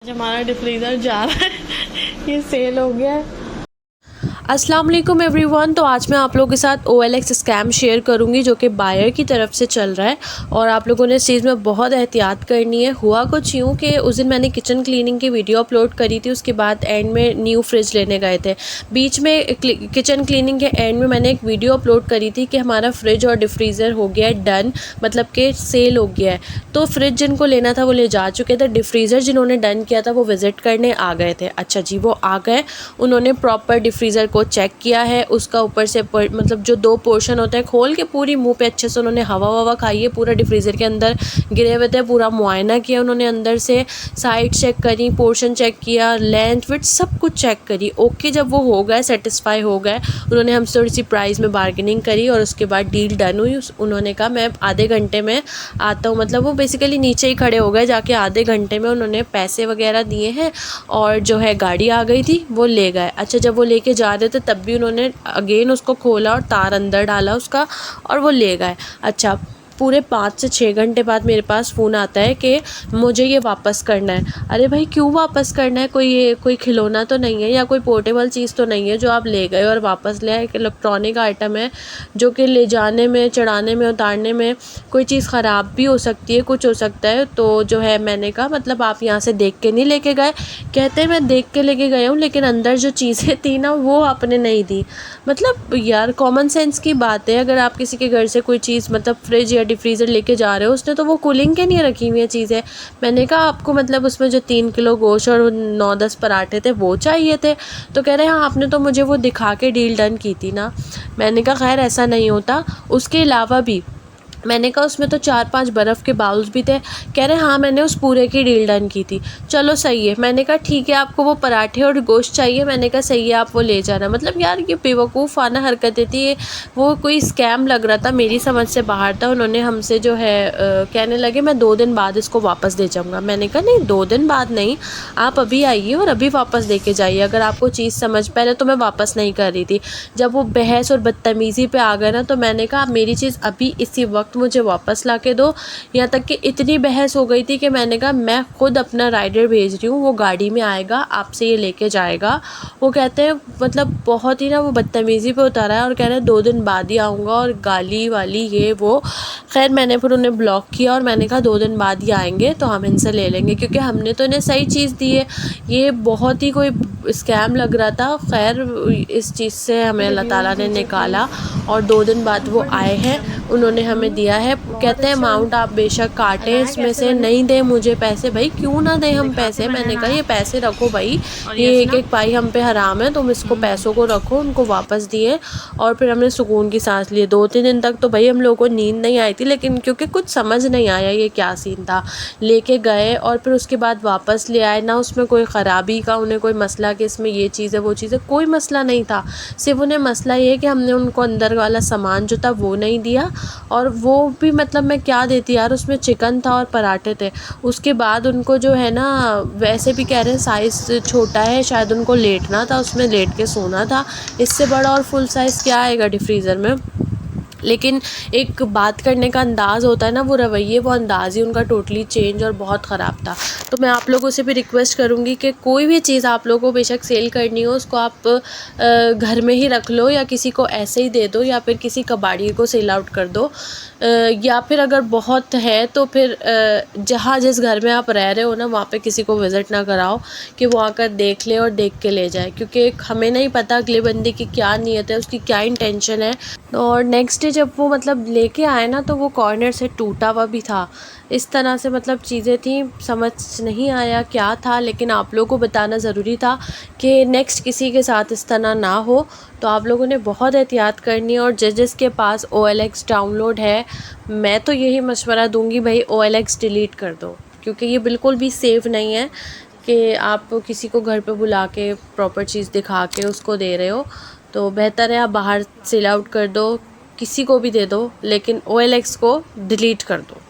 आज हमारा डिफ्रीज़र जा रहा है ये सेल हो गया है। अस्सलाम वालेकुम एवरीवन। तो आज मैं आप लोगों के साथ OLX स्कैम शेयर करूंगी जो कि बायर की तरफ से चल रहा है और आप लोगों ने इस चीज़ में बहुत एहतियात करनी है। हुआ कुछ यूँ कि उस दिन मैंने किचन क्लीनिंग की वीडियो अपलोड करी थी, उसके बाद एंड में न्यू फ्रिज लेने गए थे। बीच में किचन क्लीनिंग के एंड में मैंने एक वीडियो अपलोड करी थी कि हमारा फ्रिज और डिफ्रीज़र हो गया है डन, मतलब कि सेल हो गया है। तो फ्रिज जिनको लेना था वो ले जा चुके थे, डिफ्रीज़र जिन्होंने डन किया था वो विज़िट करने आ गए थे। अच्छा जी, वो आ गए, उन्होंने प्रॉपर डिफ्रीज़र को चेक किया है, उसका ऊपर से मतलब जो दो पोर्शन होते हैं खोल के पूरी मुंह पे अच्छे से उन्होंने हवा ववा खाई है, पूरा डिफ्रीज़र के अंदर गिरे हुए थे, पूरा मुआयना किया उन्होंने, अंदर से साइड चेक करी, पोर्शन चेक किया, लेंथ विड्थ सब कुछ चेक करी। ओके, जब वो हो गए, सेटिस्फाई हो गए, उन्होंने हमसे थोड़ी सी प्राइस में बार्गेनिंग करी और उसके बाद डील डन हुई। उन्होंने कहा मैं आधे घंटे में आता हूँ, मतलब वो बेसिकली नीचे ही खड़े हो गए, जाके आधे घंटे में उन्होंने पैसे वगैरह दिए हैं और जो है गाड़ी आ गई थी वो ले गए। अच्छा, जब वो लेके जा रहे थे तब भी उन्होंने अगेन उसको खोला और तार अंदर डाला उसका और वो ले गए। अच्छा, पूरे 5 से 6 घंटे बाद मेरे पास फ़ोन आता है कि मुझे ये वापस करना है। अरे भाई, क्यों वापस करना है? कोई खिलौना तो नहीं है या कोई पोर्टेबल चीज़ तो नहीं है जो आप ले गए और वापस ले आए? एक इलेक्ट्रॉनिक आइटम है जो कि ले जाने में, चढ़ाने में, उतारने में कोई चीज़ ख़राब भी हो सकती है, कुछ हो सकता है। तो जो है मैंने कहा मतलब आप यहाँ से देख के नहीं लेके गए? कहते हैं मैं देख के लेके गया हूँ लेकिन अंदर जो चीज़ें थी ना वो आपने नहीं दी। मतलब यार, कॉमन सेंस की बात है, अगर आप किसी के घर से कोई चीज़ मतलब फ्रिज या डिफ्रीज़र लेके जा रहे हो, उसने तो वो कूलिंग के लिए रखी हुई है चीज़ें। मैंने कहा आपको मतलब उसमें जो 3 किलो गोश्त और 9-10 पराठे थे वो चाहिए थे? तो कह रहे हाँ, आपने तो मुझे वो दिखा के डील डन की थी ना। मैंने कहा खैर ऐसा नहीं होता। उसके अलावा भी मैंने कहा उसमें तो 4-5 बर्फ़ के बाउल्स भी थे। कह रहे हाँ, मैंने उस पूरे की डील डन की थी। चलो सही है। मैंने कहा ठीक है, आपको वो पराठे और गोश्त चाहिए? मैंने कहा सही है, आप वो ले जाना। मतलब यार, ये बेवकूफ़ाना हरकतें थी ये। वो कोई स्कैम लग रहा था, मेरी समझ से बाहर था। उन्होंने हमसे जो है कहने लगे मैं 2 दिन बाद इसको वापस दे जाऊँगा। मैंने कहा नहीं, 2 दिन बाद नहीं, आप अभी आइए और अभी वापस दे के जाइए अगर आपको चीज़ समझ। पहले तो मैं वापस नहीं कर रही थी, जब वो बहस और बदतमीज़ी पे आ गए ना तो मैंने कहा आप मेरी चीज़ अभी इसी वक्त मुझे वापस ला के दो। यहाँ तक कि इतनी बहस हो गई थी कि मैंने कहा मैं खुद अपना राइडर भेज रही हूँ, वो गाड़ी में आएगा, आपसे ये लेके जाएगा। वो कहते हैं मतलब बहुत ही ना वो बदतमीज़ी पे उतारा है और कह रहे हैं 2 दिन बाद ही आऊँगा और गाली वाली ये वो। खैर मैंने फिर उन्हें ब्लॉक किया और मैंने कहा 2 दिन बाद ही आएंगे तो हम इनसे ले लेंगे, क्योंकि हमने तो इन्हें सही चीज़ दी है। ये बहुत ही कोई स्कैम लग रहा था। खैर इस चीज़ से हमें अल्लाह ताला ने निकाला और 2 दिन बाद वो आए हैं, उन्होंने हमें दिया है। कहते हैं अमाउंट आप बेशक काटें, इसमें से नहीं दें मुझे पैसे। भाई क्यों ना दें हम पैसे? मैंने कहा ये पैसे रखो भाई, ये एक एक पाई हम पे हराम है, तुम इसको पैसों को रखो। उनको वापस दिए और फिर हमने सुकून की सांस लिए। 2-3 दिन तक तो भाई हम लोगों को नींद नहीं आई थी, लेकिन क्योंकि कुछ समझ नहीं आया ये क्या सीन था। लेके गए और फिर उसके बाद वापस ले आए ना, उसमें कोई ख़राबी का उन्हें कोई मसला कि इसमें ये चीज़ है वो चीज़ है, कोई मसला नहीं था। सिर्फ उन्हें मसला ये है कि हमने उनको अंदर वाला सामान जो था वो नहीं दिया, और वो भी मतलब मैं क्या देती यार, उसमें चिकन था और पराठे थे। उसके बाद उनको जो है ना, वैसे भी कह रहे हैं साइज़ छोटा है, शायद उनको लेटना था, उसमें लेट के सोना था। इससे बड़ा और फुल साइज़ क्या आएगा डिफ्रीज़र में? लेकिन एक बात करने का अंदाज़ होता है ना, वो रवैये, वो अंदाज़ ही उनका टोटली चेंज और बहुत ख़राब था। तो मैं आप लोगों से भी रिक्वेस्ट करूँगी कि कोई भी चीज़ आप लोगों को बेशक सेल करनी हो, उसको आप घर में ही रख लो या किसी को ऐसे ही दे दो या फिर किसी कबाड़ी को सेल आउट कर दो। या फिर अगर बहुत है तो फिर जहाँ जिस घर में आप रह रहे हो ना, वहाँ पे किसी को विज़िट ना कराओ कि वो आकर देख ले और देख के ले जाए, क्योंकि हमें नहीं पता अगले बंदे की क्या नीयत है, उसकी क्या इंटेंशन है। और नेक्स्ट डे जब वो मतलब लेके आए ना तो वो कॉर्नर से टूटा हुआ भी था। इस तरह से मतलब चीज़ें थी, समझ नहीं आया क्या था, लेकिन आप लोगों को बताना ज़रूरी था कि नेक्स्ट किसी के साथ इस तरह ना हो। तो आप लोगों ने बहुत एहतियात करनी है। और जिसके पास OLX डाउनलोड है, मैं तो यही मशवरा दूंगी भाई OLX डिलीट कर दो, क्योंकि ये बिल्कुल भी सेफ़ नहीं है कि आप किसी को घर पे बुला के प्रॉपर चीज़ दिखा के उसको दे रहे हो। तो बेहतर है आप बाहर सेल आउट कर दो, किसी को भी दे दो, लेकिन OLX को डिलीट कर दो।